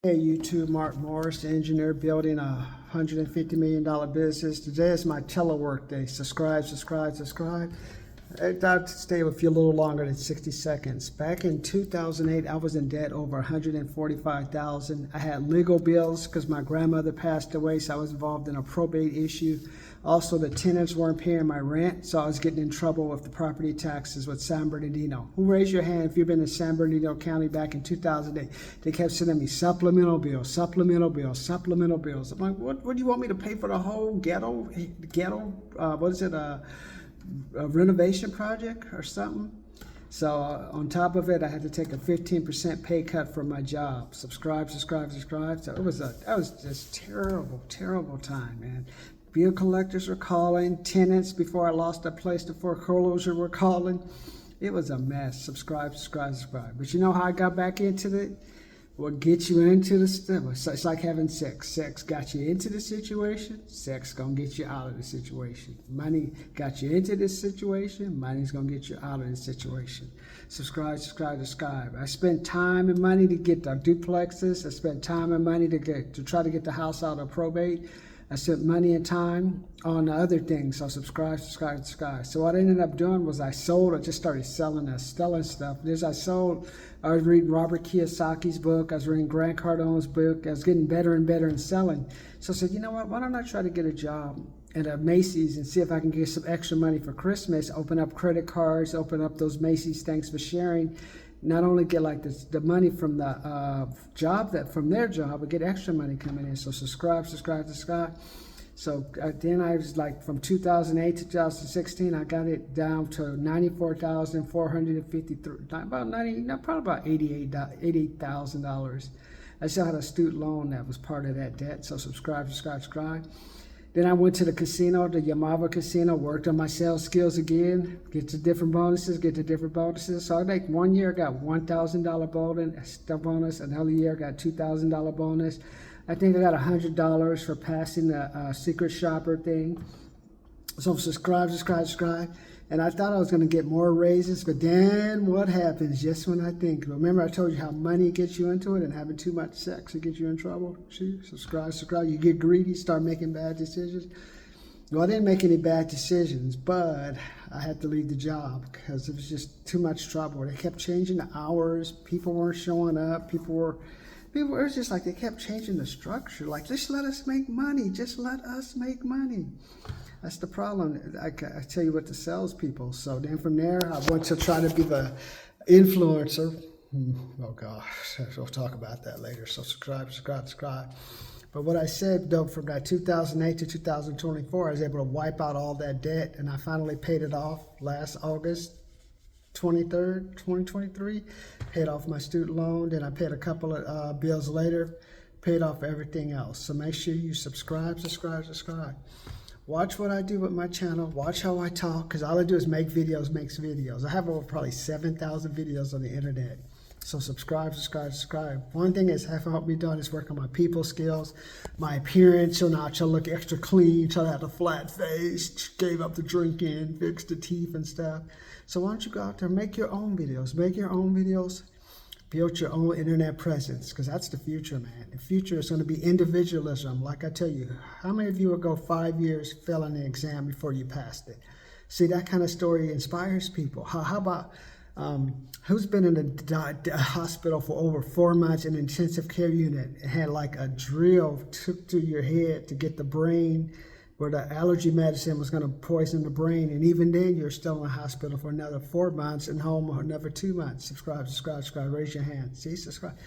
Hey YouTube, Mark Morris, engineer building a $150 million business. Today is my telework day. Subscribe, subscribe, subscribe. I'll stay with you a little longer than 60 seconds. Back in 2008, I was in debt over $145,000. I had legal bills because my grandmother passed away, so I was involved in a probate issue. Also, the tenants weren't paying my rent, so I was getting in trouble with the property taxes with San Bernardino. Who raised your hand if you've been in San Bernardino County back in 2008? They kept sending me supplemental bills, supplemental bills, supplemental bills. I'm like, what do you want me to pay for the whole ghetto, a renovation project or something? So on top of it, I had to take a 15% pay cut from my job. Subscribe, subscribe, subscribe. So that was just terrible time, man. Bill collectors were calling, tenants before I lost that place to foreclosure were calling. It was a mess. Subscribe, subscribe, subscribe. But you know how I got back into it? What gets you into the stuff? It's like having sex. Sex got you into the situation. Sex gonna get you out of the situation. Money got you into this situation. Money's gonna get you out of this situation. Subscribe, subscribe, subscribe. I spent time and money to get the duplexes. I spent time and money to try to get the house out of probate. I spent money and time on the other things. So subscribe, subscribe, subscribe. So what I ended up doing was I just started selling stuff. I was reading Robert Kiyosaki's book. I was reading Grant Cardone's book. I was getting better and better in selling. So I said, you know what? Why don't I try to get a job at a Macy's and see if I can get some extra money for Christmas, open up credit cards, open up those Macy's Thanks for Sharing. Not only get like the money from the from their job, but get extra money coming in. So subscribe, subscribe, subscribe. So then I was like, from 2008 to 2016, I got it down to $94,453, probably about $88,000. I still had a student loan that was part of that debt. So subscribe, subscribe, subscribe. Then I went to the casino, the Yamava casino, worked on my sales skills again, get to different bonuses. So I think 1 year I got $1,000 bonus, another year I got $2,000 bonus. I think I got $100 for passing the secret shopper thing. So subscribe, subscribe, subscribe. And I thought I was going to get more raises, but then what happens just when I think? Remember I told you how money gets you into it, and having too much sex will get you in trouble? See, subscribe, subscribe. You get greedy, start making bad decisions. Well, I didn't make any bad decisions, but I had to leave the job because it was just too much trouble. They kept changing the hours. People weren't showing up. People were just like, they kept changing the structure. Like, just let us make money. Just let us make money. That's the problem. I tell you what, the salespeople. So then from there, I went to try to be the influencer. Oh gosh, we'll talk about that later. So subscribe, subscribe, subscribe. But what I said, though, from that 2008 to 2024, I was able to wipe out all that debt, and I finally paid it off last August 23rd, 2023. Paid off my student loan. Then I paid a couple of bills later, paid off everything else. So make sure you subscribe, subscribe, subscribe. Watch what I do with my channel. Watch how I talk, because all I do is make videos, makes videos. I have over probably 7,000 videos on the internet. So subscribe, subscribe, subscribe. One thing that's helped me done is work on my people skills, my appearance. So now I try to look extra clean, try to have a flat face, gave up the drinking, fixed the teeth and stuff. So why don't you go out there, make your own videos, build your own internet presence, because that's the future, man. The future is going to be individualism. Like I tell you, how many of you would go 5 years, fail an exam before you passed it? See, that kind of story inspires people. How about, who's been in a hospital for over 4 months in an intensive care unit and had like a drill took through your head to get the brain, where the allergy medicine was going to poison the brain, and even then you're still in the hospital for another 4 months and home for another 2 months. Subscribe, subscribe, subscribe. Raise your hand. See, subscribe.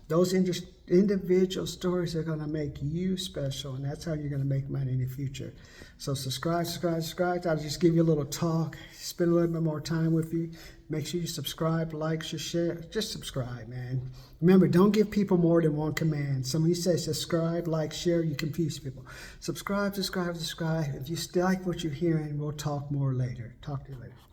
Those individual stories are going to make you special, and that's how you're going to make money in the future. So subscribe, subscribe, subscribe. I'll just give you a little talk, spend a little bit more time with you. Make sure you subscribe, like, share. Just subscribe, man. Remember, don't give people more than one command. Somebody says subscribe, like, share, you confuse people. Subscribe, subscribe, subscribe. If you still like what you're hearing, we'll talk more later. Talk to you later.